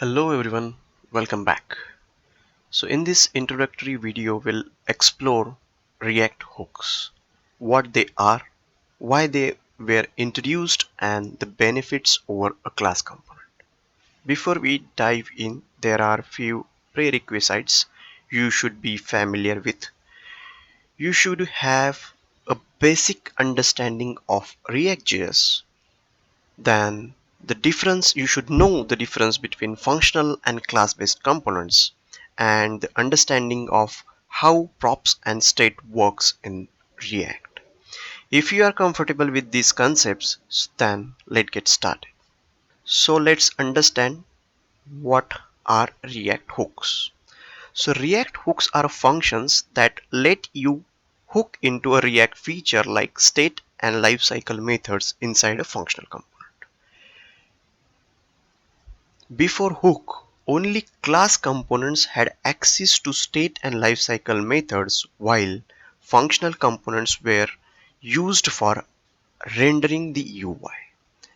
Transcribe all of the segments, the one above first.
Hello everyone, welcome back. So in this introductory video we'll explore React hooks, what they are, why they were introduced and the benefits over a class component. Before we dive in, there are few prerequisites you should be familiar with. You should have a basic understanding of React.js. Then you should know the difference between functional and class-based components and the understanding of how props and state works in React. If you are comfortable with these concepts, then let's get started. So let's understand what are React hooks. So React hooks are functions that let you hook into a React feature like state and lifecycle methods inside a functional component. Before hook, only class components had access to state and lifecycle methods, while functional components were used for rendering the UI.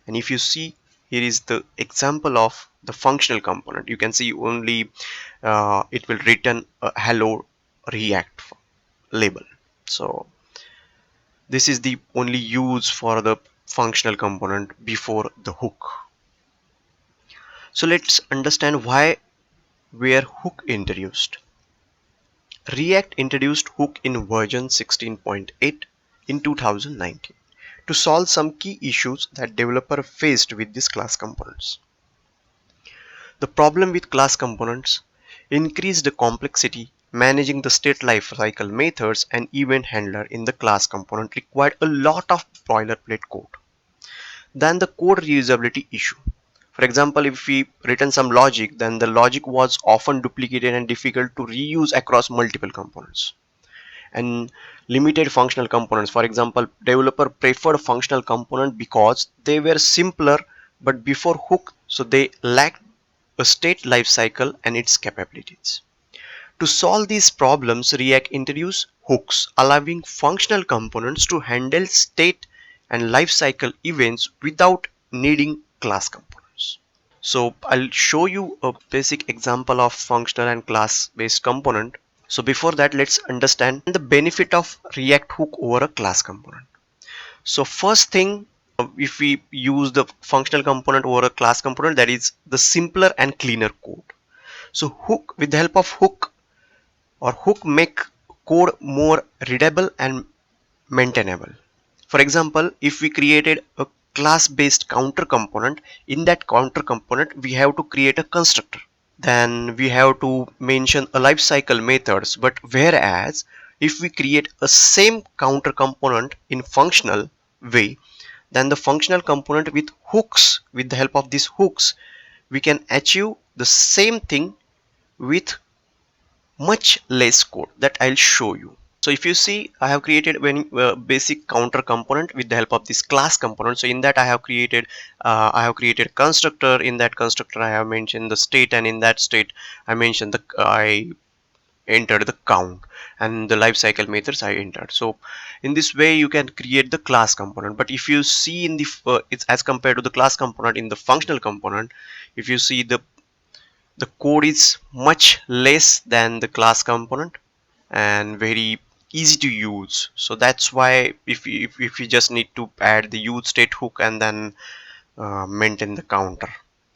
And if you see, here is the example of the functional component. You can see only it will return a hello React label. So this is the only use for the functional component before the hook. So let's understand why were hook introduced. React introduced hook in version 16.8 in 2019 to solve some key issues that developers faced with these class components. The problem with class components increased the complexity. Managing the state lifecycle methods and event handler in the class component required a lot of boilerplate code. Then the code reusability issue. For example, if we written some logic, then the logic was often duplicated and difficult to reuse across multiple components. And limited functional components. For example, developer preferred functional component because they were simpler but before hook, so they lacked a state lifecycle and its capabilities. To solve these problems, React introduced hooks, allowing functional components to handle state and lifecycle events without needing class components. So I'll show you a basic example of functional and class based component. So before that, let's understand the benefit of React hook over a class component. So first thing, if we use the functional component over a class component, that is the simpler and cleaner code. So hook, with the help of hook make code more readable and maintainable. For example, if we created a class based counter component, in that counter component we have to create a constructor, then we have to mention a lifecycle methods. But whereas if we create a same counter component in functional way, then the functional component with hooks, with the help of these hooks, we can achieve the same thing with much less code that I'll show you. So if you see, I have created one basic counter component with the help of this class component. So in that I have created constructor. In that constructor I have mentioned the state, and in that state I entered the count, and the lifecycle methods I entered. So in this way you can create the class component. But if you see in the it's as compared to the class component, in the functional component, if you see the code is much less than the class component and very easy to use. So that's why if you just need to add the use state hook and then maintain the counter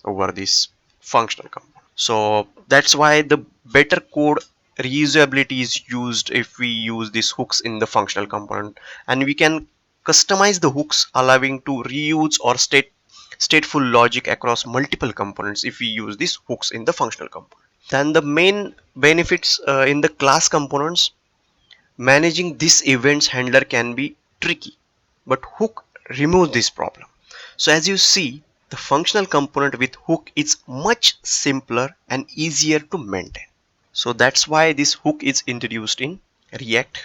over this functional component. So that's why the better code reusability is used if we use these hooks in the functional component, and we can customize the hooks, allowing to reuse or stateful logic across multiple components if we use these hooks in the functional component. Then the main benefits in the class components, managing this events handler can be tricky, but hook removes this problem. So as you see, the functional component with hook is much simpler and easier to maintain. So that's why this hook is introduced in React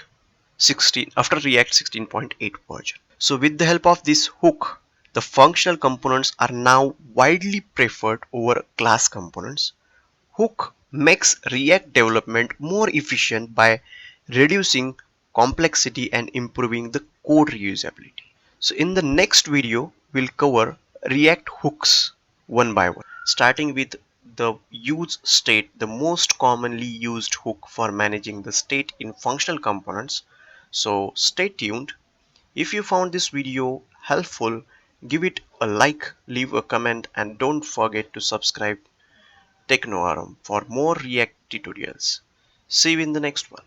16 after React 16.8 version. So with the help of this hook, the functional components are now widely preferred over class components. Hook makes React development more efficient by reducing complexity and improving the code reusability. So in the next video, we'll cover React hooks one by one, starting with the use state, the most commonly used hook for managing the state in functional components. So stay tuned. If you found this video helpful, give it a like, leave a comment, and don't forget to subscribe TechnoAarambh for more React tutorials. See you in the next one.